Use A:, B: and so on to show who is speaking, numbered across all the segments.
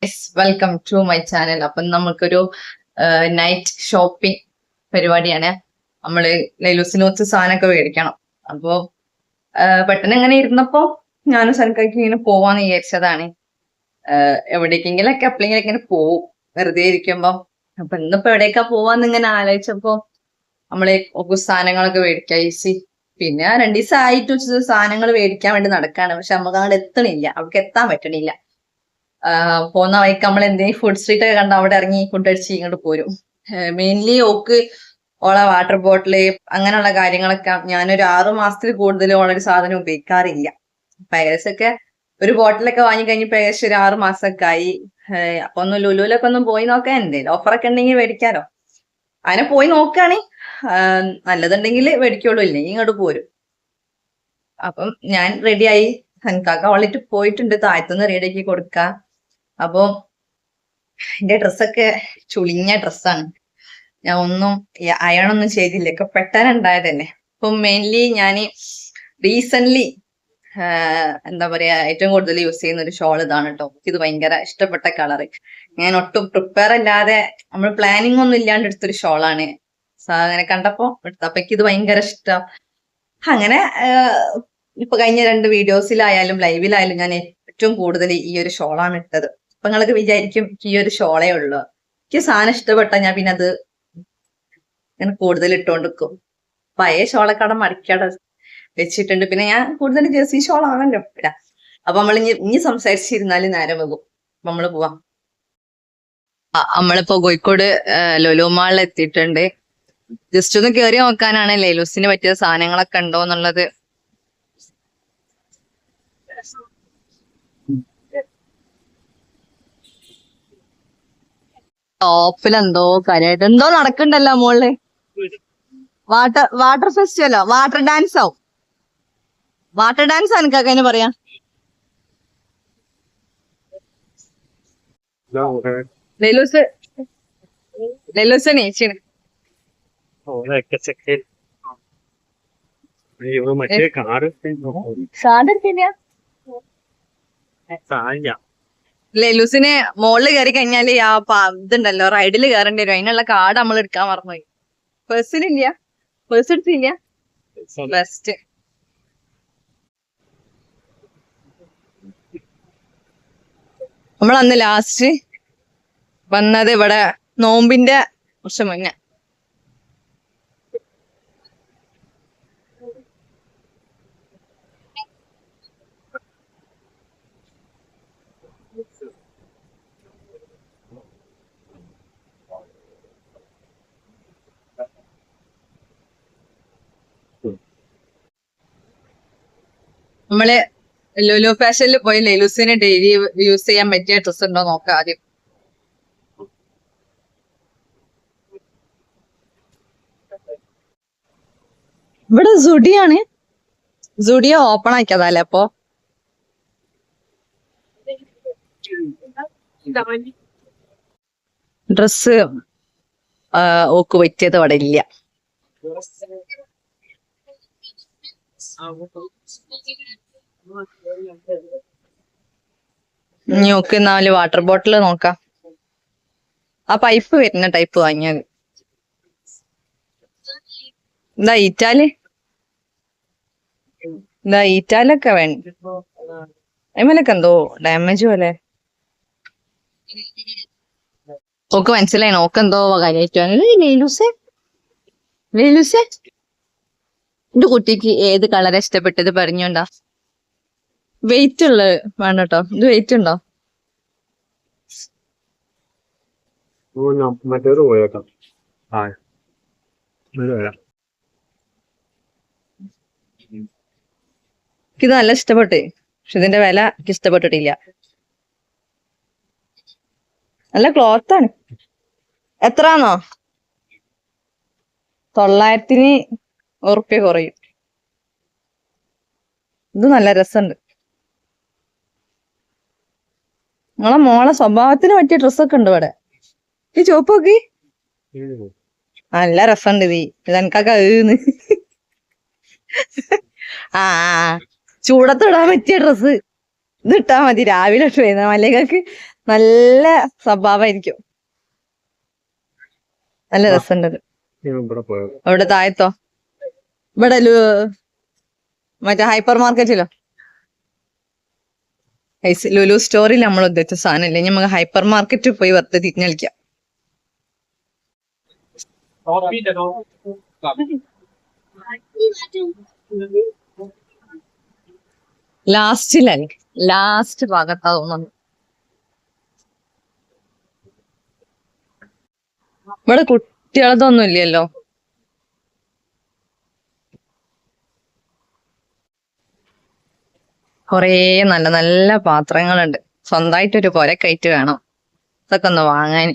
A: Welcome to my channel. അപ്പം നമുക്കൊരു night shopping പരിപാടിയാണ്. നമ്മള് ലൈലൂസിന് കുറച്ച് സാധനമൊക്കെ മേടിക്കണം. അപ്പോ പെട്ടെന്ന് ഇങ്ങനെ ഇരുന്നപ്പോ ഞാനും സനക്കാക്കി ഇങ്ങനെ പോവാന്ന് വിചാരിച്ചതാണ്. എവിടേക്കെങ്കിലും ഒക്കെ എപ്പോഴെങ്കിലും ഇങ്ങനെ പോവും വെറുതെ ഇരിക്കുമ്പോ. അപ്പൊ ഇന്നിപ്പോ എവിടേക്കാ പോവാന്ന് ഇങ്ങനെ ആലോചിച്ചപ്പോ നമ്മള് സാധനങ്ങളൊക്കെ മേടിക്കാം ഈസി. പിന്നെ 2 ദിവസം ആയിട്ട് സാധനങ്ങൾ മേടിക്കാൻ വേണ്ടി നടക്കാണ്. പക്ഷെ നമുക്ക് അങ്ങോട്ട് എത്തണില്ല, അവിടേക്ക് എത്താൻ പറ്റണില്ല. പോകുന്ന വഴിക്ക് നമ്മൾ എന്തെങ്കിലും ഫുഡ് സ്ട്രീറ്റ് ഒക്കെ കണ്ട അവിടെ ഇറങ്ങി ഫുഡ് അടിച്ച് ഇങ്ങോട്ട് പോരും. മെയിൻലി ഓളെ വാട്ടർ ബോട്ടില് അങ്ങനെയുള്ള കാര്യങ്ങളൊക്കെ ഞാനൊരു 6 മാസത്തിൽ കൂടുതൽ ഓളൊരു സാധനം ഉപയോഗിക്കാറില്ല. അപ്പൊ ഏകദേശമൊക്കെ ഒരു ബോട്ടിലൊക്കെ വാങ്ങി കഴിഞ്ഞപ്പോ ഏകദേശം ഒരു 6 മാസമൊക്കെ ആയി. അപ്പൊ ഒന്ന് ലുലുലൊക്കെ ഒന്ന് പോയി നോക്കാൻ, എന്തേലും ഓഫറൊക്കെ ഉണ്ടെങ്കിൽ മേടിക്കാലോ. അങ്ങനെ പോയി നോക്കുകയാണ്. നല്ലതുണ്ടെങ്കിൽ മേടിക്കുള്ളൂ, ഇല്ലെങ്കിൽ ഇങ്ങോട്ട് പോരും. അപ്പം ഞാൻ റെഡിയായി. ഹൻകാക്ക ഓളിട്ട് പോയിട്ടുണ്ട്, താഴത്തുനിന്ന് റെഡിയാക്കി കൊടുക്കാം. അപ്പൊ എന്റെ ഡ്രസ്സൊക്കെ ചുളിഞ്ഞ ഡ്രസ്സാണ്. ഞാൻ ഒന്നും അയണൊന്നും ചെയ്തില്ല, ഒക്കെ പെട്ടെന്ന് ഉണ്ടായതന്നെ. ഇപ്പൊ മെയിൻലി ഞാൻ റീസെന്റ് എന്താ പറയാ ഏറ്റവും കൂടുതൽ യൂസ് ചെയ്യുന്ന ഒരു ഷോൾ ഇതാണ് കേട്ടോ. ഇത് ഭയങ്കര ഇഷ്ടപ്പെട്ട കളറ്. ഞാൻ ഒട്ടും പ്രിപ്പയർ അല്ലാതെ നമ്മൾ പ്ലാനിങ് ഒന്നും ഇല്ലാണ്ട് എടുത്തൊരു ഷോളാണ്. അങ്ങനെ കണ്ടപ്പോ എടുത്തപ്പോ ഇത് ഭയങ്കര ഇഷ്ടം. അങ്ങനെ ഇപ്പൊ കഴിഞ്ഞ 2 വീഡിയോസിലായാലും ലൈവിലായാലും ഞാൻ ഏറ്റവും കൂടുതൽ ഈ ഒരു ഷോളാണ് ഇട്ടത്. അപ്പൊ നിങ്ങളൊക്കെ വിചാരിക്കും ഈ ഒരു ഷോളേ ഉള്ളു. എനിക്ക് സാധനം ഇഷ്ടപ്പെട്ട ഞാൻ പിന്നെ അത് ഇങ്ങനെ കൂടുതൽ ഇട്ടോണ്ടിരിക്കും. പഴയ ഷോളൊക്കെ മടക്കാടെ വെച്ചിട്ടുണ്ട്. പിന്നെ ഞാൻ കൂടുതൽ ജേഴ്സി ഷോളാണല്ലോ ഇടാ. അപ്പൊ നമ്മൾ ഇനി സംസാരിച്ചിരുന്നാല് നേരം വെക്കും. നമ്മള് പോവാം. നമ്മളിപ്പോ കോഴിക്കോട് ലുലു മാളിൽ എത്തിയിട്ടുണ്ട്. ജസ്റ്റ് ഒന്ന് കേറി നോക്കാനാണ് ലൈലൂസിന് പറ്റിയ സാധനങ്ങളൊക്കെ ഉണ്ടോ എന്നുള്ളത്. ടോപ്പിലെന്തോ കാര്യമായിട്ട് എന്തോ നടക്കണ്ടല്ലോ മോളില്. വാട്ടർ ഫെസ്റ്റിവലോ വാട്ടർ ഡാൻസോ? വാട്ടർ ഡാൻസ് എനിക്കൊക്കെ അതിന് പറയാ. ലൈലൂസ് ലൈലൂസ് നീച്ചിന് ലൈലൂസിന് മോളില് കയറി കഴിഞ്ഞാല് ആ ഇതുണ്ടല്ലോ റൈഡിൽ കയറേണ്ടി വരും. അതിനുള്ള കാർഡ് നമ്മൾ എടുക്കാൻ മറന്നുപോയി. പേഴ്സിലില്ല, പേഴ്സ് എടുത്തില്ല. ബെസ്റ്റ്. നമ്മൾ അന്ന് ലാസ്റ്റ് വന്നത് ഇവിടെ നോമ്പിന്റെ കുറച്ച് മുന്നേ. നമ്മള് ലുലു ഫാഷനിൽ പോയി ലൈലൂസിന് ഡെയിലി യൂസ് ചെയ്യാൻ പറ്റിയ ഡ്രസ് ഉണ്ടോ നോക്കാം ആദ്യം. ഇവിടെ സുഡിയാണ്. സുഡിയോ ഓപ്പൺ ആക്കിയതല്ലേ അപ്പൊ. ഡ്രസ് ഓക്ക് പറ്റിയത് അവിടെ ഇല്ല. നോക്ക് 4 വാട്ടർ ബോട്ടിൽ നോക്കാം. ആ പൈപ്പ് വരുന്ന ടൈപ്പ് വാങ്ങിയത്. എന്താ ഈറ്റാലൊക്കെ വേണം. അതിമേലൊക്കെ എന്തോ ഡാമേജ് പോലെ. ഓക്ക് മനസ്സിലായി, നോക്കെന്തോ കാര്യമായിട്ട്. ലൈലൂസേ എന്റെ കുട്ടിക്ക് ഏത് കളറാ ഇഷ്ടപ്പെട്ടത് പറഞ്ഞോണ്ടാ. വെയിറ്റ് ഉള്ളത് വേണം കേട്ടോ. ഇത് വെയിറ്റ് ഉണ്ടോ?
B: മറ്റേത് പോയേക്കാം.
A: ഇത് നല്ല ഇഷ്ടപ്പെട്ട്, പക്ഷെ ഇതിന്റെ വില എനിക്ക് ഇഷ്ടപ്പെട്ടിട്ടില്ല. നല്ല ക്ലോത്ത് ആണ്. എത്രാന്നോ? 900 കുറയും. ഇത് നല്ല രസമുണ്ട്. നിങ്ങളെ മോളെ സ്വഭാവത്തിന് പറ്റിയ ഡ്രസ്സൊക്കെ ഉണ്ട് ഇവിടെ. ഈ ചോപ്പ് നോക്കി, നല്ല രസമുണ്ട്. ഇതെനക്കൊക്കെ ആ ചൂടത്തിടാൻ പറ്റിയ ഡ്രസ്സ്. ഇത് ഇട്ടാ മതി രാവിലെ ഇട്ട് വരുന്ന മല്ലികൾക്ക് നല്ല സ്വഭാവമായിരിക്കും. നല്ല രസമുണ്ടത്. അവിടെ താഴത്തോ ഇവിടെ മറ്റേ ഹൈപ്പർ മാർക്കറ്റിലോ ലുലു സ്റ്റോറിൽ നമ്മൾ ഉദ്ദേശിച്ച സാധനം ഇല്ല. നമുക്ക് ഹൈപ്പർ മാർക്കറ്റിൽ പോയി വെറുതെ തിരിഞ്ഞ് കളിക്കാം. ലാസ്റ്റിലല്ലേ, ലാസ്റ്റ് ഭാഗത്താ തോന്നുന്നു. ഇവിടെ കുട്ടികളതൊന്നും ഇല്ലല്ലോ. കൊറേ നല്ല നല്ല പാത്രങ്ങളുണ്ട്. സ്വന്തമായിട്ടൊരു പുരക്കയറ്റ് വേണം ഇതൊക്കെ ഒന്ന് വാങ്ങാൻ.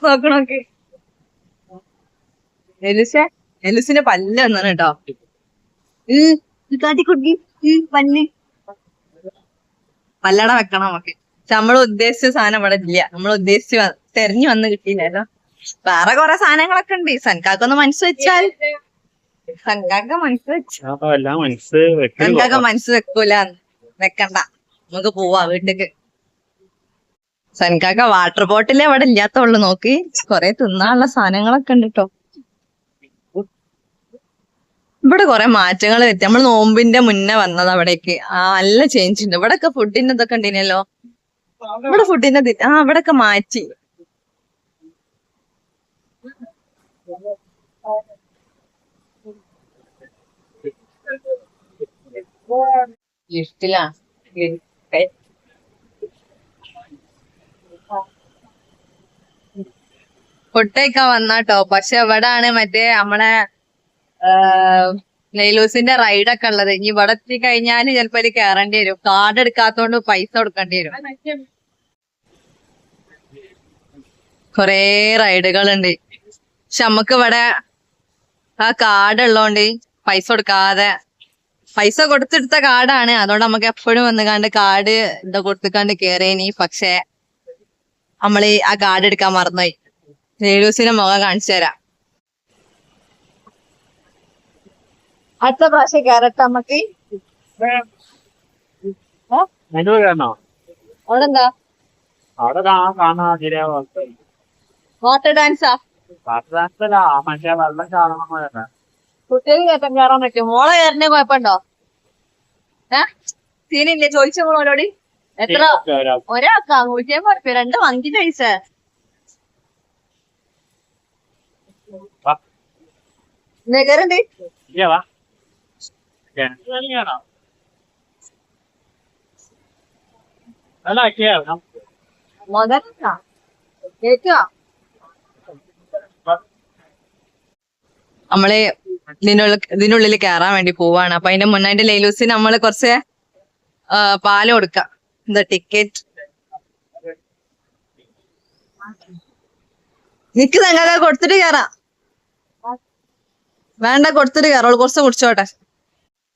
A: നോക്കണോക്കെ എലുസിന്റെ പല്ല് വന്നാണ് കേട്ടോ. കാട്ടിക്കുട്ടി പല്ല് പല്ലട വെക്കണം നമുക്ക്. പക്ഷെ നമ്മൾ ഉദ്ദേശിച്ച സാധനം ഇവിടെ ഇല്ല. നമ്മൾ ഉദ്ദേശിച്ച് തെരഞ്ഞു വന്ന് കിട്ടിയില്ലല്ലോ. വേറെ കൊറേ സാധനങ്ങളൊക്കെ ഉണ്ട്. സൻകാക്കൊന്ന് മനസ്സ് വെച്ചാൽ സൻകാക്ക മനസ്സ് വെക്കൂല. വെക്കണ്ട, നമുക്ക് പോവാ വീട്ടിക്ക്. സൻകാക്ക വാട്ടർ ബോട്ടിലേ അവിടെ ഇല്ലാത്തുള്ളു. നോക്കി കൊറേ തിന്നാനുള്ള സാധനങ്ങളൊക്കെ ഉണ്ട് കേട്ടോ. ഇവിടെ കൊറേ മാറ്റങ്ങൾ വരുത്തി. നമ്മൾ നോമ്പിന്റെ മുന്നേ വന്നത് അവിടേക്ക്. നല്ല ചേഞ്ച് ഉണ്ട്. ഇവിടെയൊക്കെ ഫുഡിന്റെ ഇതൊക്കെ ഉണ്ടല്ലോ. ഇവിടെ ഫുഡിന്റെ ഇവിടെയൊക്കെ മാറ്റി. ലിഫ്റ്റിലാ ഫുഡ് കഴിക്കാൻ വന്നാട്ടോ. പക്ഷെ എവിടാണ് മറ്റേ നമ്മളെ ലൈലൂസിന്റെ റൈഡൊക്കെ ഉള്ളത്. ഇനി ഇവിടെ എത്തി കഴിഞ്ഞാല് ചിലപ്പോ അതിൽ കയറേണ്ടി വരും. കാർഡ് എടുക്കാത്തോണ്ട് പൈസ കൊടുക്കേണ്ടി വരും. കൊറേ റൈഡുകളുണ്ട്. പക്ഷെ നമ്മക്ക് ഇവിടെ ആ കാർഡ് ഉള്ളോണ്ട് പൈസ കൊടുക്കാതെ, പൈസ കൊടുത്തെടുത്ത കാർഡാണ്. അതുകൊണ്ട് നമുക്ക് എപ്പോഴും വന്നുകാണ്ട് കാർഡ് എന്താ കൊടുത്തുകാണ്ട് കേറേനി. പക്ഷെ നമ്മള് ആ കാർഡ് എടുക്കാൻ മറന്നുപോയി. ലൈലൂസിന്റെ മുഖം കാണിച്ചു തരാം. അടുത്ത പ്രാവശ്യം കയറട്ടെ നമ്മക്ക്. അവിടെ എന്താ വാട്ടർ ഡാൻസാ? കുട്ടികൾ കയറ്റം കയറാൻ പറ്റും. മോളെ കയറിനെ കുഴപ്പമുണ്ടോ? സീനില്ലേ? ചോദിച്ച മോളോട് എത്ര ഒരാൾക്കാ 150 ഉറുപ്പിക 2 മന്തി പൈസ. കയറുണ്ട് നമ്മള് ഇതിനുള്ളിൽ കയറാൻ വേണ്ടി പോവാണ്. അപ്പൊ അതിന്റെ മുന്നായിട്ട് ലൈലൂസിന് നമ്മള് കുറച്ച് പാല് കൊടുക്കാം. എന്താ ടിക്കറ്റ് നിക്ക് തങ്ക കൊടുത്തിട്ട് കയറാം. വേണ്ട, കൊടുത്തിട്ട് കയറോളൂ. കുറച്ച് കുടിച്ചോട്ടെ.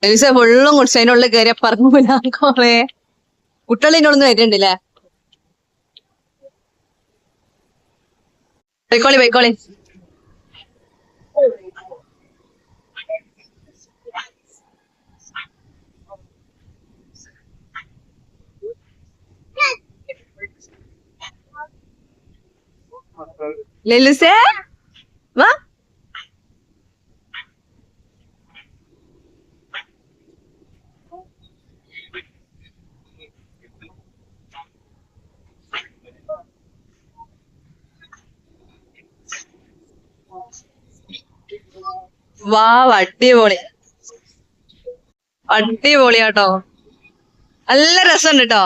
A: ലൈലൂസ ഫുള്ളും കുടിച്ചു. അതിന്റെ ഉള്ളിൽ കയറിയ പറങ്ങൂല. കൊറേ കുട്ടികൾ ഇതിനുള്ളിൽ വരുന്നുണ്ടല്ലേ. ബൈക്കോളി ബൈക്കോളി. ലൈലൂസേ വാ. വാ, അടിപൊളി അടിപൊളിയാട്ടോ. നല്ല രസമുണ്ട് കേട്ടോ.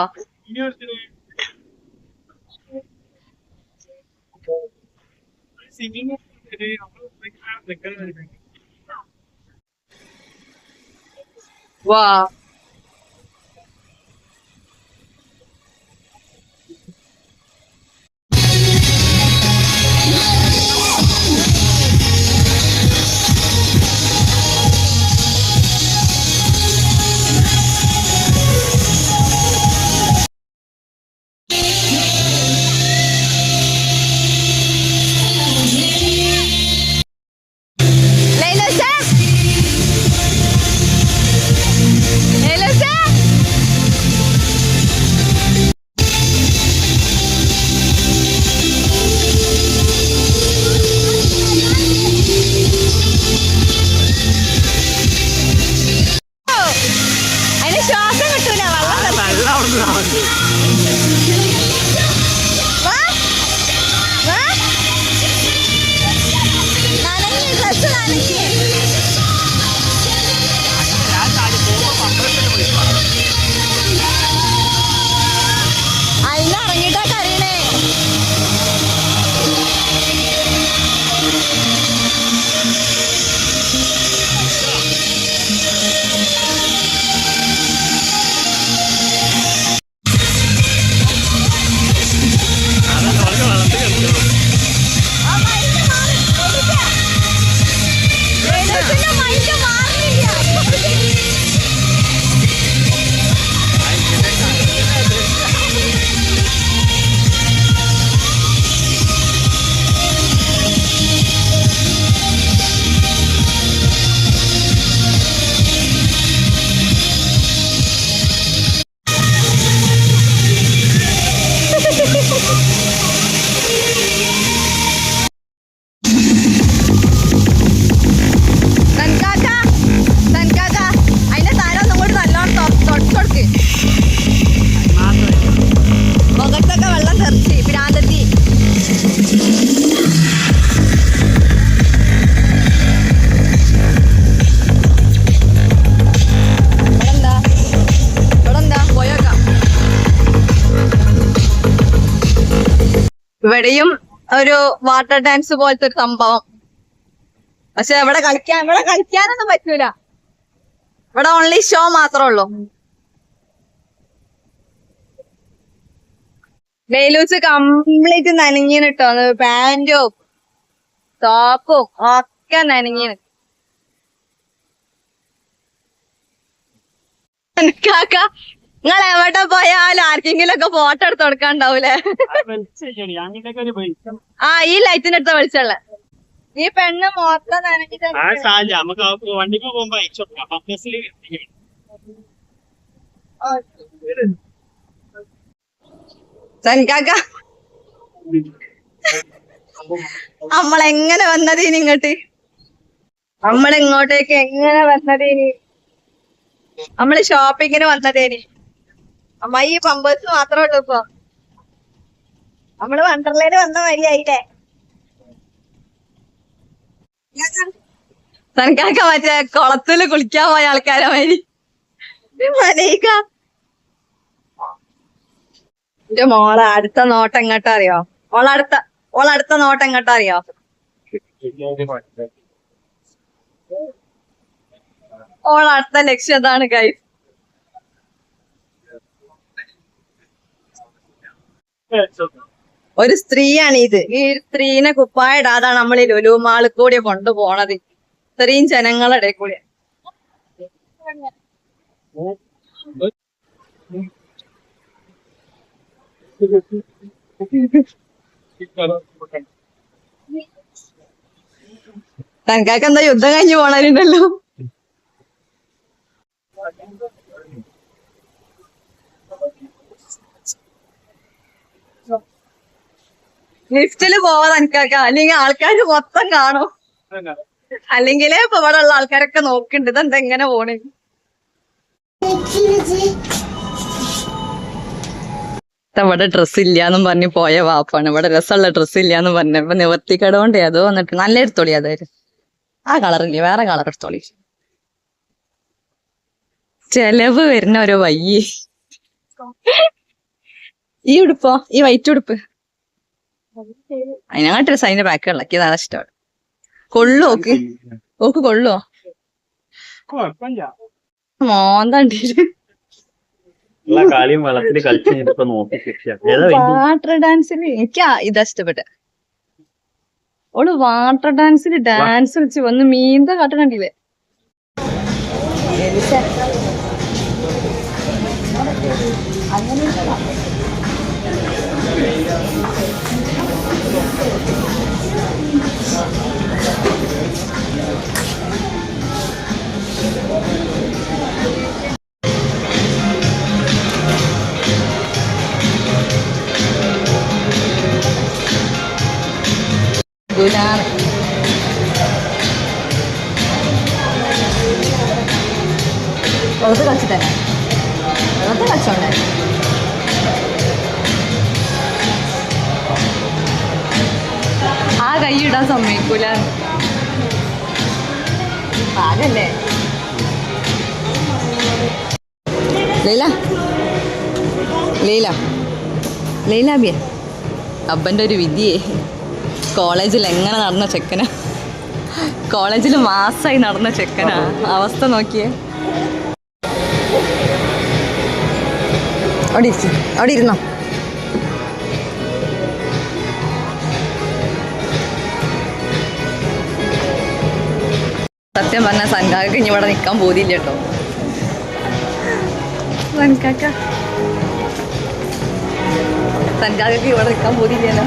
A: വാ ഇവിടെയും ഒരു വാട്ടർ ഡാൻസ് പോലത്തെ ഒരു സംഭവം. പക്ഷെ ഇവിടെ കളിക്കാനൊന്നും പറ്റൂല. ഇവിടെ ഓൺലി ഷോ മാത്രമേ ഉള്ളൂ. ലൈലൂസ് കംപ്ലീറ്റ് നനഞ്ഞിന് കേട്ടോ. പാന്റും ടോപ്പും ഒക്കെ നനഞ്ഞിന്. കാക്ക നിങ്ങൾ എവിടെ പോയാലും ആർക്കെങ്കിലും ഒക്കെ ഫോട്ടോ എടുത്ത് കൊടുക്കാണ്ടാവൂലേ? ആ ഈ ലൈറ്റിന്റെ അടുത്ത വെളിച്ചുള്ള ഈ പെണ്ണ് മൊത്തം നനഞ്ഞിട്ട് കാക്ക നമ്മളെങ്ങനെ വന്നതീനി ഇങ്ങോട്ട്? നമ്മളിങ്ങോട്ടേക്ക് എങ്ങനെ വന്നതേനി? നമ്മള് ഷോപ്പിങ്ങിന് വന്നതേനി. അമ്മ ഈ പമ്പേഴ്സ് മാത്രമേ ഉള്ളൂ ഇപ്പൊ. നമ്മള് വണ്ടർലയില് വന്ന വരിയായില്ലേ? തനക്കാക്ക മറ്റേ കുളത്തില് കുളിക്കാൻ പോയ ആൾക്കാരെ മാതിരി. മനീക്ക എന്റെ മോളെ അടുത്ത നോട്ടം എങ്ങോട്ടാ അറിയോ? ഓളടുത്ത നോട്ടം എങ്ങോട്ടാ അറിയോ? ഓളടുത്ത ലക്ഷ്യം അതാണ് ഗൈസ്. ഒരു സ്ത്രീയാണ് ഇത്. ഈ സ്ത്രീനെ കുപ്പായിടാതാണ് നമ്മൾ ഈ ലുലു മാളിൽ കൂടി കൊണ്ടുപോണത്. ഇത്രയും ജനങ്ങളുടെ കൂടെ. തനക്കാക്ക് എന്താ യുദ്ധം കഴിഞ്ഞു പോണവരുണ്ടല്ലോ. ലിഫ്റ്റില് പോവാ തനക്കാക്ക, അല്ലെങ്കിൽ ആൾക്കാര് മൊത്തം കാണും. അല്ലെങ്കിലേ ഇപ്പൊ ഇവിടെ ഉള്ള ആൾക്കാരൊക്കെ നോക്കണ്ട് ഇതെന്താ എങ്ങനെ പോണേ. ഇവിടെ ഡ്രസ്സ് ഇല്ലാന്നും പറഞ്ഞ് പോയ വാപ്പാണ്. ഇവിടെ രസമുള്ള ഡ്രസ്സ് ഇല്ലാന്ന് പറഞ്ഞപ്പോ നിവർത്തിക്കടോണ്ട് അതോ വന്നിട്ട് നല്ല എടുത്തോളി. അതായത് ആ കളറില്ല, വേറെ കളർ എടുത്തോളി. ചെലവ് വരുന്ന ഓരോ വയ്യേ. ഈ ഉടുപ്പോ? ഈ വൈറ്റ് ഉടുപ്പ് അതിനങ്ങാട്ട് രസം. അതിന്റെ ബാക്ക് ഇളക്കിയത് അതാ ഇഷ്ടമാണ്. കൊള്ളു ഓക്ക് കൊള്ളുവോ? മോന്തണ്ടിട്ട് വാട്ടർ ഡാൻസിൽ എനിക്ക് ഇതാ ഇഷ്ടപ്പെട്ടെ. ഓള് വാട്ടർ ഡാൻസിൽ ഡാൻസ് കളിച്ച് വന്ന് മീന്ത കാട്ടണ്ടില്ലേ? അങ്ങനെ വെറുതെ കളിച്ചിട്ടന്നെ വെറുതെ കളിച്ചോണ്ടേ. ആ കൈ ഇടാൻ സമ്മതിക്കൂല. പാകല്ലേ ലൈല ലൈല ലൈലാബിയ അബ്ബന്റെ ഒരു വിധിയേ. കോളേജിൽ എങ്ങനെ നടന്ന ചെക്കനാ, കോളേജിൽ മാസമായി നടന്ന ചെക്കനാ. അവസ്ഥ നോക്കിയേ. അവിടെ ഇരുന്നോ. സത്യം പറഞ്ഞ സൻകാക്ക് ഇനി ഇവിടെ നിക്കാൻ പോതില്ല കേട്ടോ. സൻകാക്ക് ഇവിടെ നിക്കാൻ പോതില്ലല്ലോ.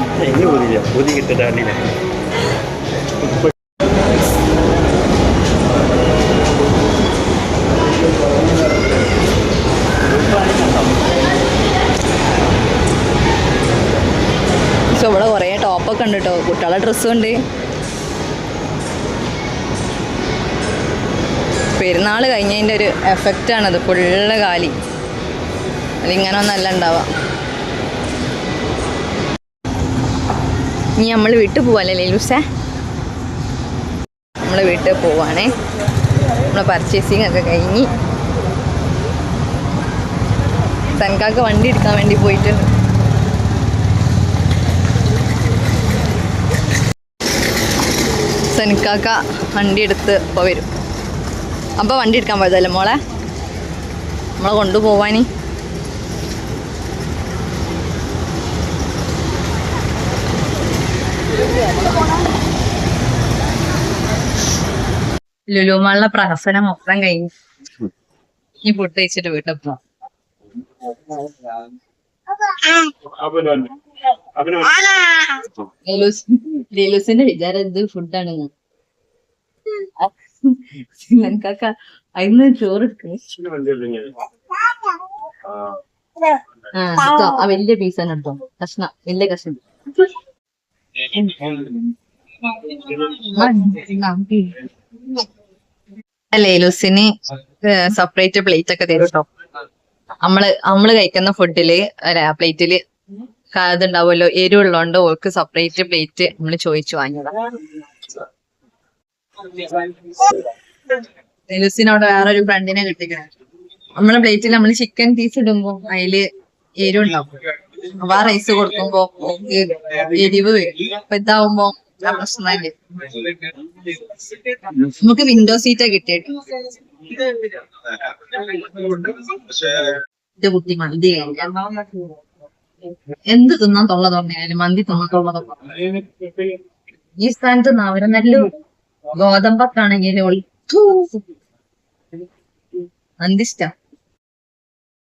A: പക്ഷെ ഇവിടെ കൊറേ ടോപ്പൊക്കെ ഉണ്ട് കേട്ടോ. കുട്ടികളുടെ ഡ്രസ്സും ഉണ്ട്. പെരുന്നാൾ കഴിഞ്ഞതിൻ്റെ ഒരു എഫക്റ്റാണത്. ഫുള്ള് കാലി. അതിങ്ങനെ ഒന്നല്ല ഉണ്ടാവുക. ഇനി നമ്മൾ വീട്ടിൽ പോവാല്ലേ ലൂസേ? നമ്മൾ വീട്ടിൽ പോവാണേ. നമ്മളെ പർച്ചേസിങ് ഒക്കെ കഴിഞ്ഞ് സൻകാക്ക് വണ്ടി എടുക്കാൻ വേണ്ടി പോയിട്ടുണ്ട്. സനിക്കാക്ക വണ്ടി എടുത്ത് ഇപ്പൊ വരും. അപ്പൊ വണ്ടി എടുക്കാൻ പോയതല്ലേ മോളെ, നമ്മളെ കൊണ്ടുപോവാനി. ലുലുമാളിലെ പ്രഹസനം മൊത്തം കഴിഞ്ഞു. ഈ ഫുഡ് കഴിച്ചിട്ട് വീട്ടപ്പോ ലീലൂസിന്റെ വിചാരം എന്ത് ഫുഡാണ്. കാക്ക അതിന് ചോറ് എടുക്കണേ. ആ വലിയ പീസ് തന്നെ എടുത്തോ, കഷ്ണം വലിയ കഷ്ണം. ലൂസിന് സെപ്പറേറ്റ് പ്ലേറ്റ് ഒക്കെ തരും കേട്ടോ. നമ്മള് കഴിക്കുന്ന ഫുഡില് പ്ലേറ്റില് ഇതുണ്ടാവുമല്ലോ, എരിവുള്ളതുകൊണ്ട് ഓൾക്ക് സെപ്പറേറ്റ് പ്ലേറ്റ് നമ്മള് ചോദിച്ചു വാങ്ങിയതാ. ലൂസിനോട് വേറൊരു ഫ്രണ്ടിനെ കിട്ടിക്കണം. നമ്മളെ പ്ലേറ്റിൽ നമ്മള് ചിക്കൻ പീസ് ഇടുമ്പോ അതില് എരിവുണ്ടാവും. അപ്പൊ ആ റൈസ് കൊടുക്കുമ്പോ എരിവ് വരും. അപ്പൊ ഇതാവുമ്പോ ആ പ്രശ്നമല്ലേ. നമുക്ക് വിൻഡോ സീറ്റാ കിട്ടിയിട്ട്. കുട്ടി മന്തി എന്ത് തിന്നാൻ തൊള്ള തുറന്നാലും മന്തി തിന്നാൻ തൊള്ള തുറന്നു. ഈ സ്ഥാനത്ത് അവരെ നല്ല ഗോതമ്പത്താണെങ്കിൽ മന്തി ഇഷ്ടം.